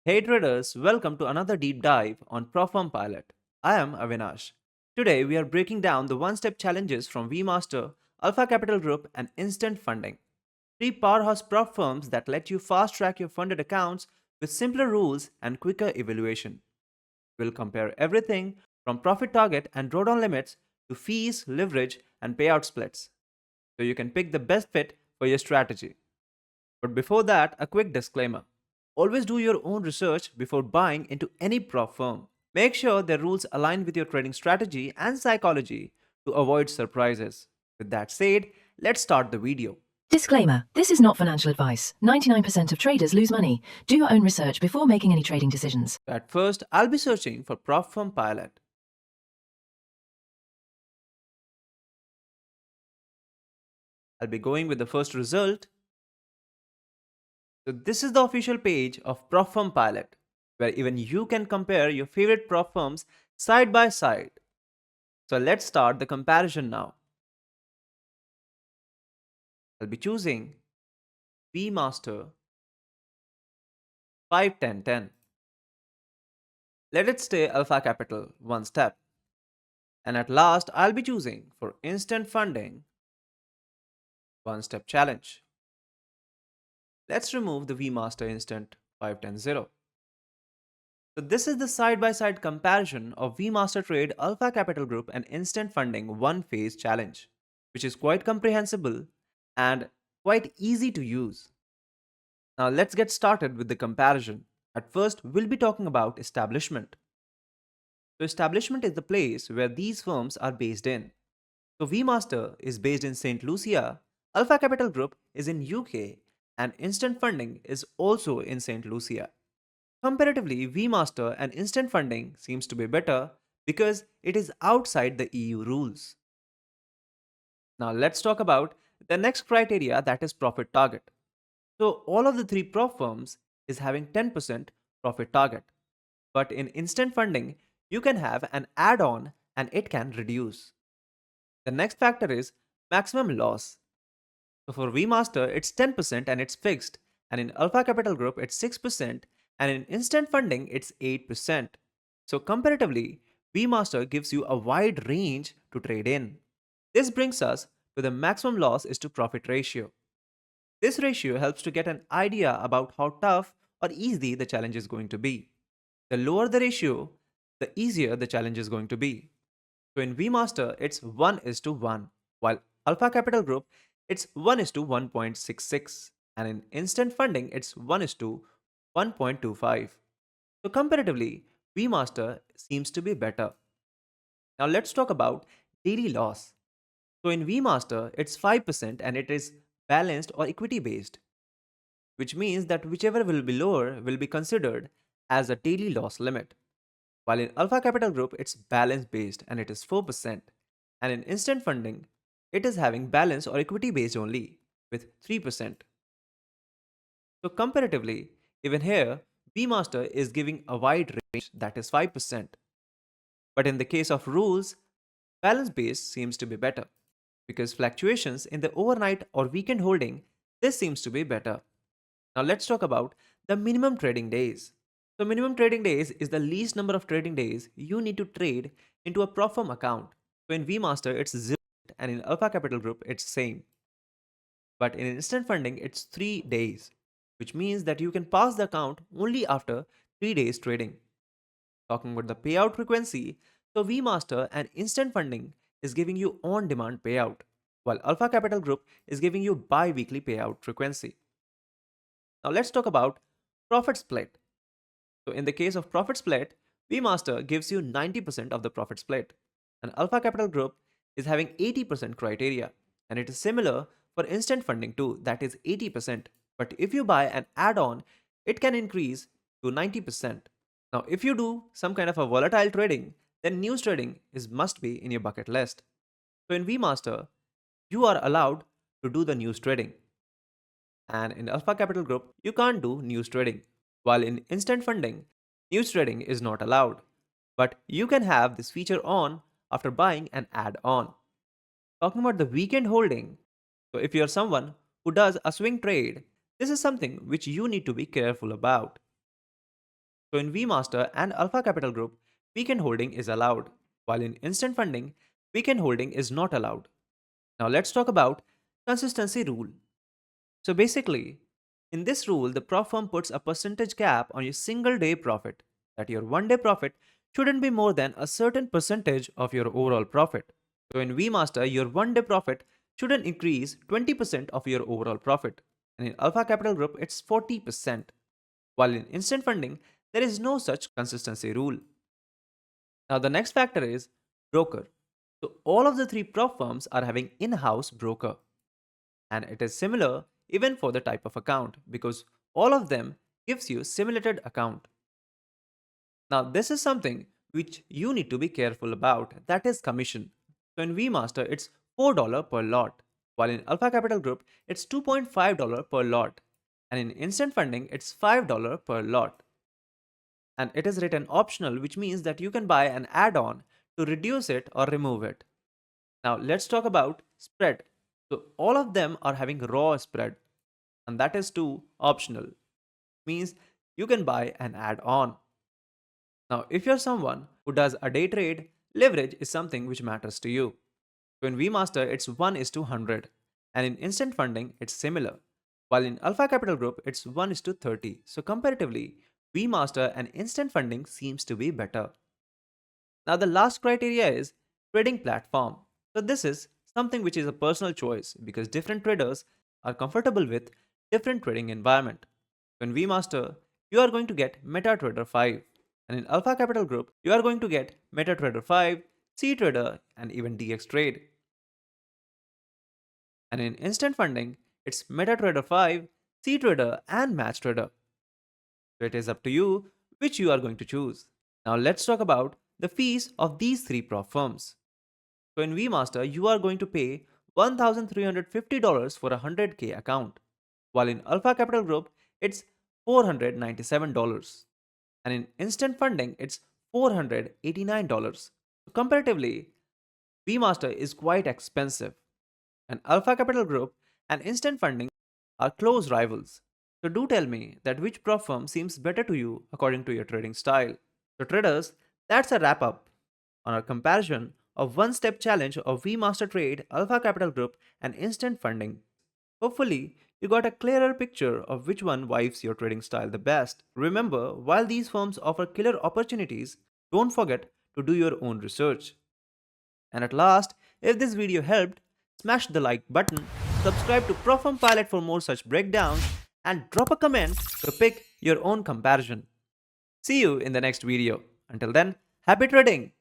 Hey traders, welcome to another deep dive on Propfirm Pilot. I am Avinash. Today we are breaking down the one-step challenges from VMaster, Alpha Capital Group and Instant Funding. Three powerhouse prop firms that let you fast-track your funded accounts with simpler rules and quicker evaluation. We'll compare everything from profit target and drawdown limits to fees, leverage, and payout splits, so you can pick the best fit for your strategy. But before that, a quick disclaimer. Always do your own research before buying into any prop firm. Make sure their rules align with your trading strategy and psychology to avoid surprises. With that said, let's start the video. Disclaimer: this is not financial advice. 99% of traders lose money. Do your own research before making any trading decisions. At first, I'll be searching for Propfirm Pilot. I'll be going with the first result. So this is the official page of Propfirm Pilot, where even you can compare your favorite prop firms side by side. So let's start the comparison now. I'll be choosing VMaster 51010. Let it stay Alpha Capital one step. And at last, I'll be choosing for instant funding one step challenge. Let's remove the VMaster Instant 5100. So this is the side-by-side comparison of VMaster Trade Alpha Capital Group and Instant Funding one phase challenge, which is quite comprehensible and quite easy to use. Now let's get started with the comparison. At first, we'll be talking about establishment. So establishment is the place where these firms are based in. So VMaster is based in St. Lucia, Alpha Capital Group is in UK, and Instant Funding is also in St. Lucia. Comparatively, VMaster and Instant Funding seems to be better because it is outside the EU rules. Now let's talk about the next criteria, that is profit target. So all of the three prop firms is having 10% profit target. But in Instant Funding, you can have an add-on and it can reduce. The next factor is maximum loss. So for VMaster, it's 10% and it's fixed, and in Alpha Capital Group, it's 6%, and in Instant Funding, it's 8%. So comparatively, VMaster gives you a wide range to trade in. This brings us to the maximum loss is to profit ratio. This ratio helps to get an idea about how tough or easy the challenge is going to be. The lower the ratio, the easier the challenge is going to be. So in VMaster, it's 1 is to 1, while Alpha Capital Group, it's 1 is to 1.66, and in Instant Funding, it's 1 is to 1.25. So comparatively, VMaster seems to be better. Now let's talk about daily loss. So in VMaster, it's 5% and it is balanced or equity based, which means that whichever will be lower will be considered as a daily loss limit. While in Alpha Capital Group, it's balance based and it is 4%. And in Instant Funding, it is having balance or equity based only with 3%. So comparatively, even here, VMaster is giving a wide range, that is 5%. But in the case of rules, balance based seems to be better because fluctuations in the overnight or weekend holding, this seems to be better. Now let's talk about the minimum trading days. So minimum trading days is the least number of trading days you need to trade into a Propfirm account. So in VMaster it's 0 and in Alpha Capital Group it's same. But in Instant Funding it's 3 days, which means that you can pass the account only after 3 days trading. Talking about the payout frequency, so VMaster and Instant Funding is giving you on-demand payout, while Alpha Capital Group is giving you bi-weekly payout frequency. Now let's talk about profit split. So in the case of profit split, VMaster gives you 90% of the profit split, and Alpha Capital Group is having 80% criteria, and it is similar for Instant Funding too, that is 80%. But if you buy an add-on, it can increase to 90%. Now, if you do some kind of a volatile trading, then news trading is must be in your bucket list. So in VMaster, you are allowed to do the news trading, and in Alpha Capital Group, you can't do news trading. While in Instant Funding, news trading is not allowed, but you can have this feature on after buying an add-on. Talking about the weekend holding, so if you're someone who does a swing trade, this is something which you need to be careful about. So in VMaster and Alpha Capital Group, weekend holding is allowed, while in instant funding, weekend holding is not allowed. Now let's talk about consistency rule. So basically, in this rule, the prop firm puts a percentage cap on your single day profit, that your one day profit shouldn't be more than a certain percentage of your overall profit. So in VMaster, your one day profit shouldn't increase 20% of your overall profit. And in Alpha Capital Group, it's 40%. While in instant funding, there is no such consistency rule. Now the next factor is broker. So all of the three prop firms are having in-house broker. And it is similar even for the type of account because all of them gives you simulated account. Now this is something which you need to be careful about, that is commission. So in VMaster it's $4 per lot, while in Alpha Capital Group it's $2.5 per lot, and in instant funding it's $5 per lot. And it is written optional, which means that you can buy an add-on to reduce it or remove it. Now let's talk about spread. So all of them are having raw spread, and that is too optional, means you can buy an add-on. Now if you're someone who does a day trade, leverage is something which matters to you. So in VMaster it's 1 is to 100, and in instant funding it's similar, while in Alpha Capital Group it's 1 is to 30. So comparatively, VMaster and instant funding seems to be better. Now the last criteria is trading platform. So this is something which is a personal choice because different traders are comfortable with different trading environment. So in VMaster, you are going to get MetaTrader 5, and in Alpha Capital Group, you are going to get MetaTrader 5, CTrader, and even DX Trade. And in instant funding, it's MetaTrader 5, CTrader, and MatchTrader. So it is up to you which you are going to choose. Now let's talk about the fees of these three prop firms. So in VMaster, you are going to pay $1,350 for a 100K account, while in Alpha Capital Group, it's $497. And in instant funding, it's $489. So comparatively, VMaster is quite expensive, and Alpha Capital Group and instant funding are close rivals. So do tell me that which prop firm seems better to you according to your trading style. So traders, that's a wrap up on our comparison of one-step challenge of VMaster Trade, Alpha Capital Group, and instant funding. Hopefully, you got a clearer picture of which one vibes your trading style the best. Remember, while these firms offer killer opportunities, don't forget to do your own research. And at last, if this video helped, smash the like button, subscribe to Propfirm Pilot for more such breakdowns, and drop a comment to pick your own comparison. See you in the next video. Until then, happy trading!